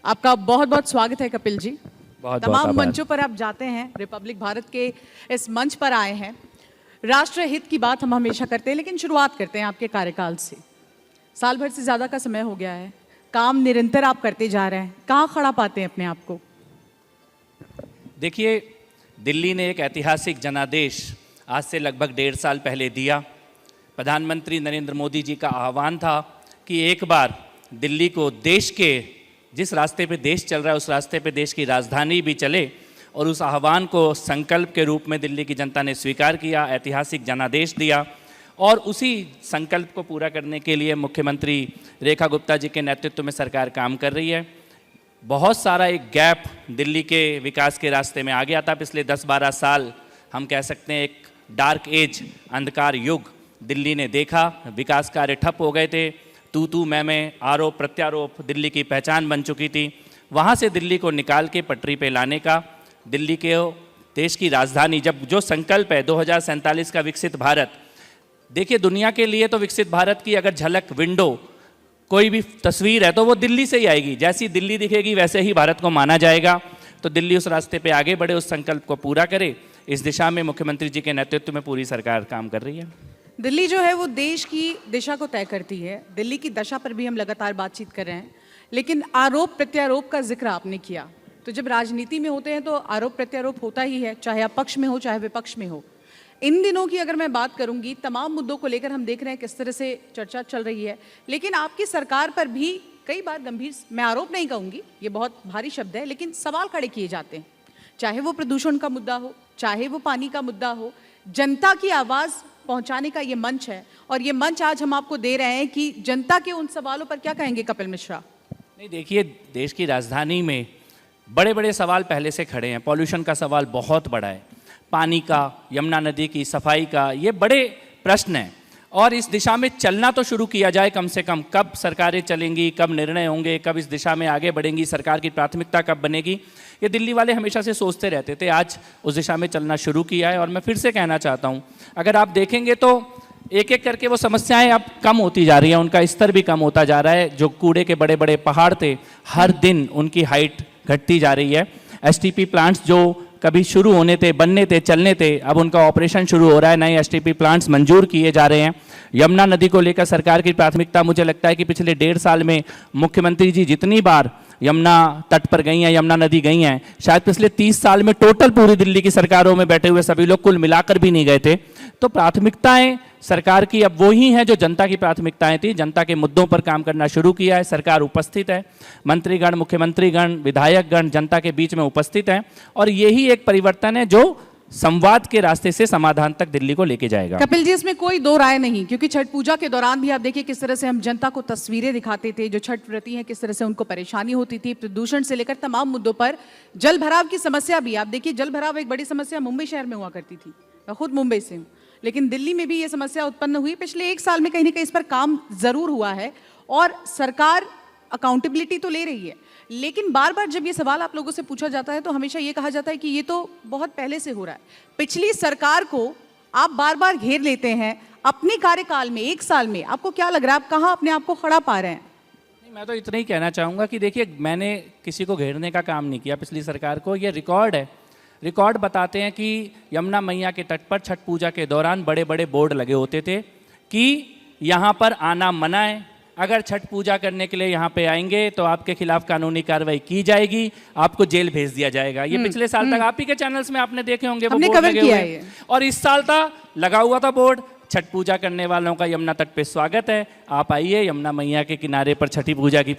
आपका बहुत बहुत स्वागत है कपिल जी। तमाम बहुत मंचों पर आप जाते हैं, रिपब्लिक भारत के इस मंच पर आए हैं। राष्ट्र हित की बात हम हमेशा करते हैं, लेकिन शुरुआत करते हैं आपके कार्यकाल से। साल भर से ज़्यादा का समय हो गया है, काम निरंतर आप करते जा रहे हैं, कहाँ खड़ा पाते हैं अपने आप को? देखिए, दिल्ली ने एक ऐतिहासिक जनादेश आज से लगभग 1.5 साल पहले दिया। प्रधानमंत्री नरेंद्र मोदी जी का आह्वान था कि एक बार दिल्ली को देश के जिस रास्ते पे देश चल रहा है उस रास्ते पे देश की राजधानी भी चले, और उस आह्वान को संकल्प के रूप में दिल्ली की जनता ने स्वीकार किया, ऐतिहासिक जनादेश दिया। और उसी संकल्प को पूरा करने के लिए मुख्यमंत्री रेखा गुप्ता जी के नेतृत्व में सरकार काम कर रही है। बहुत सारा एक गैप दिल्ली के विकास के रास्ते में आ गया था। पिछले 10-12 साल हम कह सकते हैं एक डार्क एज, अंधकार युग दिल्ली ने देखा। विकास कार्य ठप हो गए थे, तू मैं आरोप प्रत्यारोप दिल्ली की पहचान बन चुकी थी। वहाँ से दिल्ली को निकाल के पटरी पे लाने का, दिल्ली के देश की राजधानी, जब जो संकल्प है 2047 का विकसित भारत, देखिए दुनिया के लिए तो विकसित भारत की अगर झलक, विंडो, कोई भी तस्वीर है तो वो दिल्ली से ही आएगी। जैसी दिल्ली दिखेगी वैसे ही भारत को माना जाएगा। तो दिल्ली उस रास्ते पे आगे बढ़े, उस संकल्प को पूरा करे, इस दिशा में मुख्यमंत्री जी के नेतृत्व में पूरी सरकार काम कर रही है। दिल्ली जो है वो देश की दिशा को तय करती है। दिल्ली की दशा पर भी हम लगातार बातचीत कर रहे हैं, लेकिन आरोप प्रत्यारोप का जिक्र आपने किया। तो जब राजनीति में होते हैं तो आरोप प्रत्यारोप होता ही है, चाहे आप पक्ष में हो चाहे विपक्ष में हो। इन दिनों की अगर मैं बात करूंगी, तमाम मुद्दों को लेकर हम देख रहे हैं किस तरह से चर्चा चल रही है, लेकिन आपकी सरकार पर भी कई बार गंभीर, मैं आरोप नहीं कहूंगी, ये बहुत भारी शब्द है, लेकिन सवाल खड़े किए जाते हैं। चाहे वो प्रदूषण का मुद्दा हो, चाहे वो पानी का मुद्दा हो, जनता की आवाज़ पहुंचाने का ये मंच है, और ये मंच आज हम आपको दे रहे हैं कि जनता के उन सवालों पर क्या कहेंगे कपिल मिश्रा? नहीं, देखिए, देश की राजधानी में बड़े बड़े सवाल पहले से खड़े हैं। पॉल्यूशन का सवाल बहुत बड़ा है, पानी का, यमुना नदी की सफाई का, ये बड़े प्रश्न हैं। और इस दिशा में चलना तो शुरू किया जाए कम से कम। कब सरकारें चलेंगी, कब निर्णय होंगे, कब इस दिशा में आगे बढ़ेंगी, सरकार की प्राथमिकता कब बनेगी, ये दिल्ली वाले हमेशा से सोचते रहते थे। आज उस दिशा में चलना शुरू किया है। और मैं फिर से कहना चाहता हूँ, अगर आप देखेंगे तो एक एक करके वो समस्याएं अब कम होती जा रही हैं, उनका स्तर भी कम होता जा रहा है। जो कूड़े के बड़े बड़े पहाड़ थे, हर दिन उनकी हाइट घटती जा रही है। एसटीपी प्लांट्स जो कभी शुरू होने थे, बनने थे, चलने थे, अब उनका ऑपरेशन शुरू हो रहा है, नए एसटीपी प्लांट्स मंजूर किए जा रहे हैं। यमुना नदी को लेकर सरकार की प्राथमिकता, मुझे लगता है कि पिछले 1.5 साल में मुख्यमंत्री जी जितनी बार यमुना तट पर गई हैं, यमुना नदी गई हैं, शायद पिछले 30 साल में टोटल पूरी दिल्ली की सरकारों में बैठे हुए सभी लोग कुल मिलाकर भी नहीं गए थे। तो प्राथमिकताएं सरकार की अब वही हैं जो जनता की प्राथमिकताएं थी। जनता के मुद्दों पर काम करना शुरू किया है, सरकार उपस्थित है, मंत्रीगण, मुख्यमंत्रीगण, विधायकगण जनता के बीच में उपस्थित हैं, और यही एक परिवर्तन है जो संवाद के रास्ते से समाधान तक दिल्ली को लेके जाएगा। कपिल जी, इसमें कोई दो राय नहीं, क्योंकि छठ पूजा के दौरान भी आप देखिए किस तरह से हम जनता को तस्वीरें दिखाते थे, जो छठ व्रती हैं किस तरह से उनको परेशानी होती थी, प्रदूषण से लेकर तमाम मुद्दों पर। जल भराव की समस्या भी आप देखिए, जल भराव एक बड़ी समस्या मुंबई शहर में हुआ करती थी, मैं खुद मुंबई से हूँ, लेकिन दिल्ली में भी ये समस्या उत्पन्न हुई। पिछले 1 साल में कहीं ना कहीं इस पर काम जरूर हुआ है, और सरकार अकाउंटेबिलिटी तो ले रही है, लेकिन बार बार जब ये सवाल आप लोगों से पूछा जाता है तो हमेशा ये कहा जाता है कि ये तो बहुत पहले से हो रहा है। पिछली सरकार को आप बार बार घेर लेते हैं अपने कार्यकाल में, 1 साल में। आपको क्या लग रहा है, आप कहाँ अपने आप को खड़ा पा रहे हैं? नहीं, मैं तो इतना ही कहना चाहूँगा कि देखिए, मैंने किसी को घेरने का काम नहीं किया पिछली सरकार को। ये रिकॉर्ड है, रिकॉर्ड बताते हैं कि यमुना मैया के तट पर छठ पूजा के दौरान बड़े बड़े बोर्ड लगे होते थे कि यहाँ पर आना मना है, अगर छठ पूजा करने के लिए यहाँ पे आएंगे तो आपके खिलाफ कानूनी कार्रवाई की जाएगी, आपको जेल भेज दिया जाएगा। ये पिछले साल तक आप ही के चैनल्स में आपने देखे होंगे, वो बोर्ड लगे हुए। और इस साल था, लगा हुआ था बोर्ड, छठ पूजा करने वालों का यमुना तट पे स्वागत है, आप आइए यमुना मैया के किनारे पर छठी पूजा की।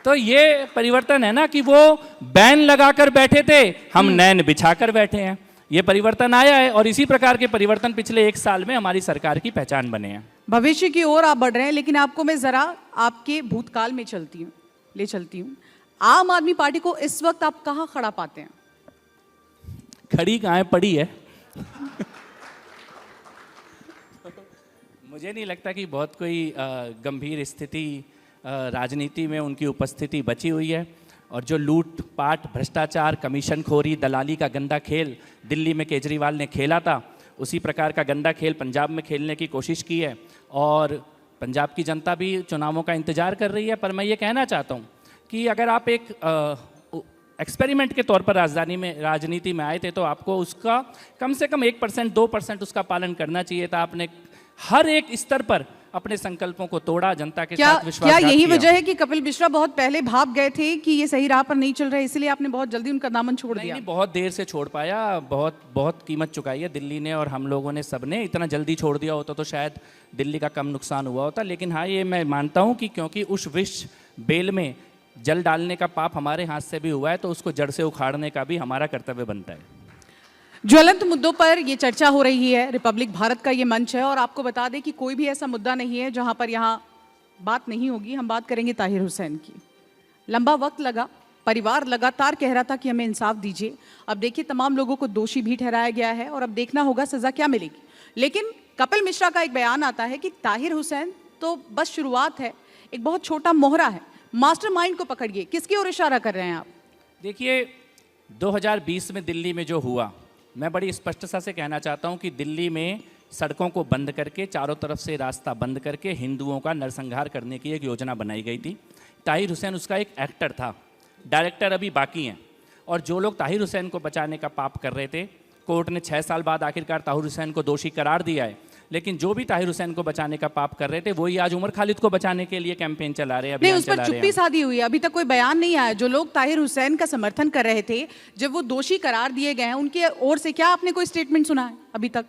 तो ये परिवर्तन है ना, कि वो बैन लगाकर बैठे थे, हम नैन बिछाकर बैठे हैं। ये परिवर्तन आया है, और इसी प्रकार के परिवर्तन पिछले 1 साल में हमारी सरकार की पहचान बने हैं। भविष्य की ओर आप बढ़ रहे हैं, लेकिन आपको मैं जरा आपके भूतकाल में ले चलती हूँ। आम आदमी पार्टी को इस वक्त आप कहाँ खड़ा पाते हैं? खड़ी कहाँ है, पड़ी है। मुझे नहीं लगता कि बहुत कोई गंभीर स्थिति राजनीति में उनकी उपस्थिति बची हुई है। और जो लूट पाट, भ्रष्टाचार, कमीशनखोरी, दलाली का गंदा खेल दिल्ली में केजरीवाल ने खेला था, उसी प्रकार का गंदा खेल पंजाब में खेलने की कोशिश की है। और पंजाब की जनता भी चुनावों का इंतजार कर रही है। पर मैं ये कहना चाहता हूँ कि अगर आप एक एक्सपेरिमेंट के तौर पर राजनीति में आए थे तो आपको उसका कम से कम 1% 2% उसका पालन करना चाहिए था। आपने हर एक स्तर पर अपने संकल्पों को तोड़ा, जनता के क्या साथ विश्वासघात क्या यही किया। वजह है कि कपिल मिश्रा बहुत पहले भाप गए थे कि ये सही राह पर नहीं चल रहे, इसलिए आपने बहुत जल्दी उनका दामन छोड़ दिया? नहीं, बहुत देर से छोड़ पाया, बहुत कीमत चुकाई है दिल्ली ने और हम लोगों ने सबने। इतना जल्दी छोड़ दिया होता तो शायद दिल्ली का कम नुकसान हुआ होता। लेकिन हाँ, ये मैं मानता हूँ कि क्योंकि उस विष बेल में जल डालने का पाप हमारे हाथ से भी हुआ है, तो उसको जड़ से उखाड़ने का भी हमारा कर्तव्य बनता है। ज्वलंत मुद्दों पर ये चर्चा हो रही है, रिपब्लिक भारत का ये मंच है, और आपको बता दें कि कोई भी ऐसा मुद्दा नहीं है जहां पर यहाँ बात नहीं होगी। हम बात करेंगे ताहिर हुसैन की। लंबा वक्त लगा, परिवार लगातार कह रहा था कि हमें इंसाफ दीजिए। अब देखिए, तमाम लोगों को दोषी भी ठहराया गया है और अब देखना होगा सजा क्या मिलेगी। लेकिन कपिल मिश्रा का एक बयान आता है कि ताहिर हुसैन तो बस शुरुआत है, एक बहुत छोटा मोहरा है, मास्टरमाइंड को पकड़िए। किसकी ओर इशारा कर रहे हैं आप? देखिए, 2020 में दिल्ली में जो हुआ, मैं बड़ी स्पष्टता से कहना चाहता हूं कि दिल्ली में सड़कों को बंद करके, चारों तरफ से रास्ता बंद करके हिंदुओं का नरसंहार करने की एक योजना बनाई गई थी। ताहिर हुसैन उसका एक एक्टर था, डायरेक्टर अभी बाकी हैं। और जो लोग ताहिर हुसैन को बचाने का पाप कर रहे थे, कोर्ट ने 6 साल बाद आखिरकार ताहिर हुसैन को दोषी करार दिया है। लेकिन जो भी ताहिर हुसैन को बचाने का पाप कर रहे थे, वही आज उमर खालिद को बचाने के लिए कैंपेन चला रहे हैं, नहीं, अभियान उस चला पर रहे हैं। चुप्पी साधी हुई है, अभी तक कोई बयान नहीं आया। जो लोग ताहिर हुसैन का समर्थन कर रहे थे, जब वो दोषी करार दिए गए हैं, उनकी ओर से क्या आपने कोई स्टेटमेंट सुना है? अभी तक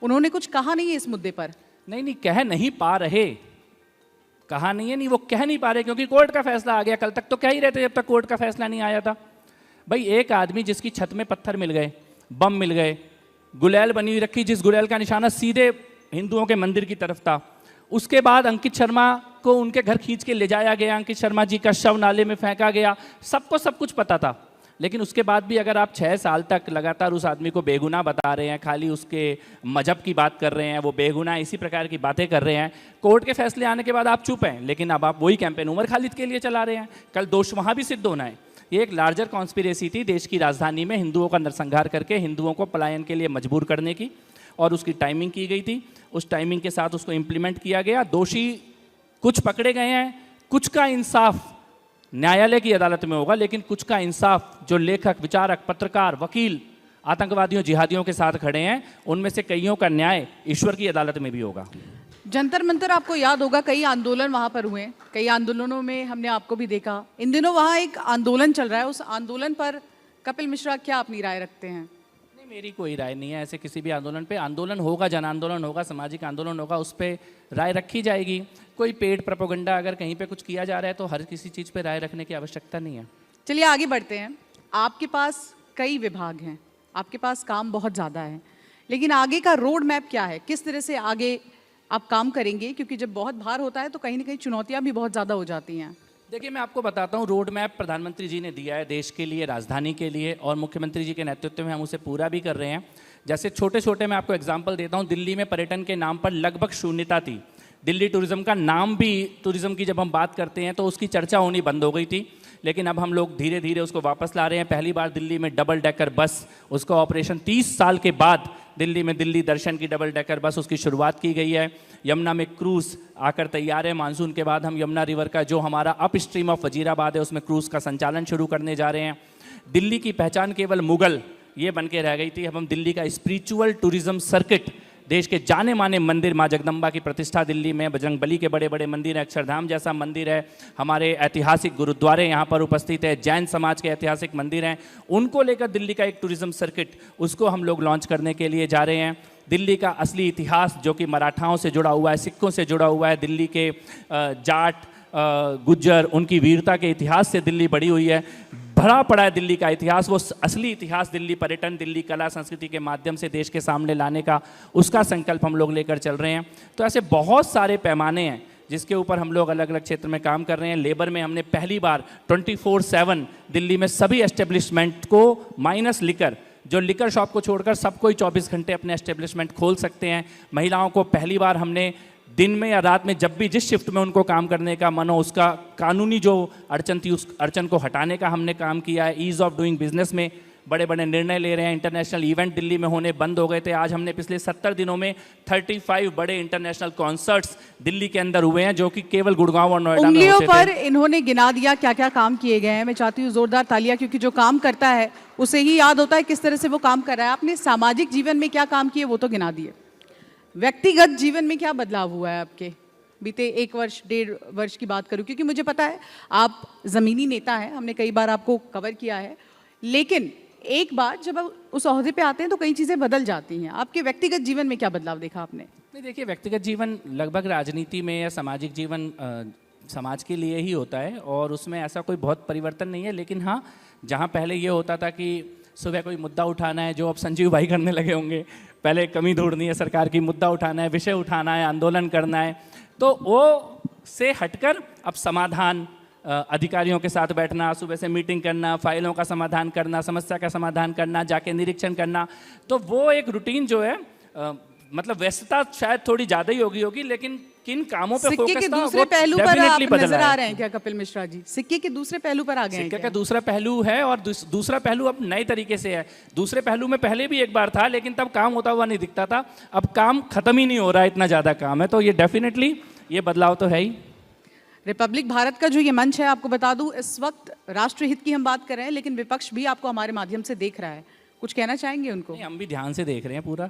उन्होंने कुछ कहा नहीं है इस मुद्दे पर। नहीं, कह नहीं पा रहे, कहा नहीं है, नहीं वो कह नहीं पा रहे क्योंकि कोर्ट का फैसला आ गया। कल तक तो कह ही रहे थे जब तक कोर्ट का फैसला नहीं आया था। भाई, एक आदमी जिसकी छत में पत्थर मिल गए, बम मिल गए, गुलेल बनी हुई रखी, जिस गुलेल का निशाना सीधे हिंदुओं के मंदिर की तरफ था, उसके बाद अंकित शर्मा को उनके घर खींच के ले जाया गया, अंकित शर्मा जी का शव नाले में फेंका गया, सबको सब कुछ पता था। लेकिन उसके बाद भी अगर आप 6 साल तक लगातार उस आदमी को बेगुनाह बता रहे हैं, खाली उसके मजहब की बात कर रहे हैं, वो बेगुनाह, इसी प्रकार की बातें कर रहे हैं, कोर्ट के फैसले आने के बाद आप चुप हैं, लेकिन अब आप वही कैंपेन उमर खालिद के लिए चला रहे हैं। कल दोष वहाँ भी सिद्ध होना है। ये एक लार्जर कॉन्स्पिरेसी थी देश की राजधानी में हिंदुओं का नरसंहार करके हिंदुओं को पलायन के लिए मजबूर करने की, और उसकी टाइमिंग की गई थी। उस टाइमिंग के साथ उसको इम्प्लीमेंट किया गया। दोषी कुछ पकड़े गए हैं, कुछ का इंसाफ न्यायालय की अदालत में होगा, लेकिन कुछ का इंसाफ जो लेखक, विचारक, पत्रकार, वकील, आतंकवादियों, जिहादियों के साथ खड़े हैं, उनमें से कईयों का न्याय ईश्वर की अदालत में भी होगा। जंतर मंतर आपको याद होगा, कई आंदोलन वहां पर हुए, कई आंदोलनों में हमने आपको भी देखा। इन दिनों वहां एक आंदोलन चल रहा है, उस आंदोलन पर कपिल मिश्रा क्या अपनी राय रखते हैं? नहीं, मेरी कोई राय नहीं है ऐसे किसी भी आंदोलन पे। आंदोलन होगा, जन आंदोलन होगा, सामाजिक आंदोलन होगा, उस पर राय रखी जाएगी। कोई पेड प्रोपेगेंडा अगर कहीं पे कुछ किया जा रहा है तो हर किसी चीज़ पे राय रखने की आवश्यकता नहीं है। चलिए आगे बढ़ते हैं। आपके पास कई विभाग हैं, आपके पास काम बहुत ज़्यादा है, लेकिन आगे का रोड मैप क्या है? किस तरह से आगे आप काम करेंगे? क्योंकि जब बहुत भार होता है तो कहीं ना कहीं चुनौतियां भी बहुत ज़्यादा हो जाती हैं। देखिए, मैं आपको बताता हूँ, रोड मैप प्रधानमंत्री जी ने दिया है देश के लिए, राजधानी के लिए, और मुख्यमंत्री जी के नेतृत्व में हम उसे पूरा भी कर रहे हैं। जैसे छोटे छोटे मैं आपको एग्जाम्पल देता हूँ। दिल्ली में पर्यटन के नाम पर लगभग शून्यता थी। दिल्ली टूरिज्म का नाम भी, टूरिज्म की जब हम बात करते हैं तो उसकी चर्चा होनी बंद हो गई थी, लेकिन अब हम लोग धीरे धीरे उसको वापस ला रहे हैं। पहली बार दिल्ली में डबल डेकर बस, उसका ऑपरेशन 30 साल के बाद दिल्ली में दिल्ली दर्शन की डबल डेकर बस, उसकी शुरुआत की गई है। यमुना में क्रूज़ आकर तैयार है। मानसून के बाद हम यमुना रिवर का जो हमारा अप स्ट्रीम ऑफ वजीराबाद है, उसमें क्रूज़ का संचालन शुरू करने जा रहे हैं। दिल्ली की पहचान केवल मुगल ये बन के रह गई थी, अब हम दिल्ली का स्पिरिचुअल टूरिज्म सर्किट, देश के जाने माने मंदिर, माँ जगदम्बा की प्रतिष्ठा दिल्ली में, बजरंग बली के बड़े बड़े मंदिर हैं, अक्षरधाम जैसा मंदिर है, हमारे ऐतिहासिक गुरुद्वारे यहाँ पर उपस्थित है, जैन समाज के ऐतिहासिक मंदिर हैं, उनको लेकर दिल्ली का एक टूरिज्म सर्किट, उसको हम लोग लॉन्च करने के लिए जा रहे हैं। दिल्ली का असली इतिहास जो कि मराठाओं से जुड़ा हुआ है, सिखों से जुड़ा हुआ है, दिल्ली के जाट, गुज्जर, उनकी वीरता के इतिहास से दिल्ली बड़ी हुई है, भरा पड़ा है दिल्ली का इतिहास। वो असली इतिहास दिल्ली पर्यटन, दिल्ली कला संस्कृति के माध्यम से देश के सामने लाने का, उसका संकल्प हम लोग लेकर चल रहे हैं। तो ऐसे बहुत सारे पैमाने हैं जिसके ऊपर हम लोग अलग अलग क्षेत्र में काम कर रहे हैं। लेबर में हमने पहली बार 24/7 दिल्ली में सभी एस्टेब्लिशमेंट को माइनस लिकर, जो लिकर शॉप को छोड़कर सब कोई 24 घंटे अपने एस्टेब्लिशमेंट खोल सकते हैं। महिलाओं को पहली बार हमने दिन में या रात में, जब भी जिस शिफ्ट में उनको काम करने का मन हो, उसका कानूनी जो अड़चन थी उस अड़चन को हटाने का हमने काम किया है। ईज़ ऑफ डूइंग बिजनेस में बड़े बड़े निर्णय ले रहे हैं। इंटरनेशनल इवेंट दिल्ली में होने बंद हो गए थे, आज हमने पिछले 70 दिनों में 35 बड़े इंटरनेशनल कॉन्सर्ट्स दिल्ली के अंदर हुए हैं, जो कि केवल गुड़गांव और नोएडा में उंगलियों होते पर थे। इन्होंने गिना दिया क्या क्या काम किए गए हैं। मैं चाहती हूँ जोरदार तालियां, क्योंकि जो काम करता है उसे ही याद होता है किस तरह से वो काम कर रहा है। आपने सामाजिक जीवन में क्या काम किए वो तो गिना दिए, व्यक्तिगत जीवन में क्या बदलाव हुआ है आपके बीते 1 वर्ष 1.5 वर्ष की बात करूं, क्योंकि मुझे पता है आप ज़मीनी नेता हैं, हमने कई बार आपको कवर किया है, लेकिन एक बार जब आप उस ओहदे पे आते हैं तो कई चीज़ें बदल जाती हैं। आपके व्यक्तिगत जीवन में क्या बदलाव देखा आपने? नहीं, देखिए, व्यक्तिगत जीवन लगभग राजनीति में या सामाजिक जीवन समाज के लिए ही होता है, और उसमें ऐसा कोई बहुत परिवर्तन नहीं है। लेकिन हाँ, जहाँ पहले ये होता था कि सुबह कोई मुद्दा उठाना है, जो अब संजीव भाई करने लगे होंगे, पहले कमी ढूंढनी है सरकार की, मुद्दा उठाना है, विषय उठाना है, आंदोलन करना है, तो वो से हटकर अब समाधान, अधिकारियों के साथ बैठना, सुबह से मीटिंग करना, फाइलों का समाधान करना, समस्या का समाधान करना, जाके निरीक्षण करना, तो वो एक रूटीन जो है, मतलब व्यस्तता शायद थोड़ी ज़्यादा ही होगी, लेकिन किन कामों पे सिक्के फोकस के था, दूसरे वो पहलू पर आप definitely बदला नजर आ है। रहे हैं क्या कपिल मिश्रा जी? सिक्के के दूसरे पहलू पर आ गए हैं सिक्के क्या? का दूसरा पहलू है, और दूसरा पहलू अब नए तरीके से है। दूसरे पहलू में पहले भी एक बार था, लेकिन तब काम होता हुआ नहीं दिखता था, अब काम खत्म ही नहीं हो रहा है, इतना ज़्यादा काम है, तो ये डेफिनेटली ये बदलाव तो है ही। रिपब्लिक भारत का जो ये मंच है, आपको बता दूं, इस वक्त राष्ट्रहित की हम बात कर रहे हैं, लेकिन विपक्ष भी आपको हमारे माध्यम से देख रहा है। कुछ कहना चाहेंगे उनको? नहीं, हम भी ध्यान से देख रहे हैं पूरा।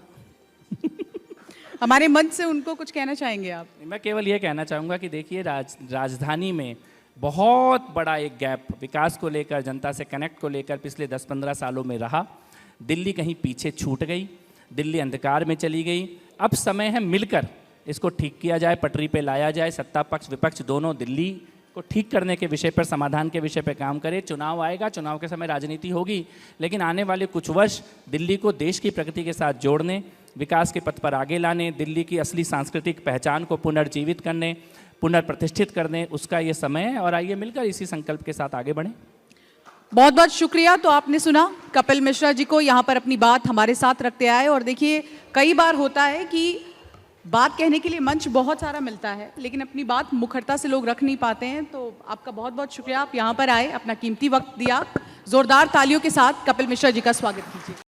हमारे मंच से उनको कुछ कहना चाहेंगे आप? मैं केवल ये कहना चाहूँगा कि देखिए, राजधानी में बहुत बड़ा एक गैप विकास को लेकर, जनता से कनेक्ट को लेकर पिछले 10-15 सालों में रहा। दिल्ली कहीं पीछे छूट गई, दिल्ली अंधकार में चली गई। अब समय है मिलकर इसको ठीक किया जाए, पटरी पे लाया जाए। सत्ता पक्ष विपक्ष दोनों दिल्ली को ठीक करने के विषय पर, समाधान के विषय पर काम करे। चुनाव आएगा, चुनाव के समय राजनीति होगी, लेकिन आने वाले कुछ वर्ष दिल्ली को देश की प्रगति के साथ जोड़ने, विकास के पथ पर आगे लाने, दिल्ली की असली सांस्कृतिक पहचान को पुनर्जीवित करने, पुनर्प्रतिष्ठित करने, उसका ये समय है, और आइए मिलकर इसी संकल्प के साथ आगे बढ़ें। बहुत बहुत शुक्रिया। तो आपने सुना कपिल मिश्रा जी को यहाँ पर अपनी बात हमारे साथ रखते आए। और देखिए, कई बार होता है कि बात कहने के लिए मंच बहुत सारा मिलता है, लेकिन अपनी बात मुखरता से लोग रख नहीं पाते हैं। तो आपका बहुत बहुत शुक्रिया, आप यहाँ पर आए, अपना कीमती वक्त दिया। जोरदार तालियों के साथ कपिल मिश्रा जी का स्वागत कीजिए।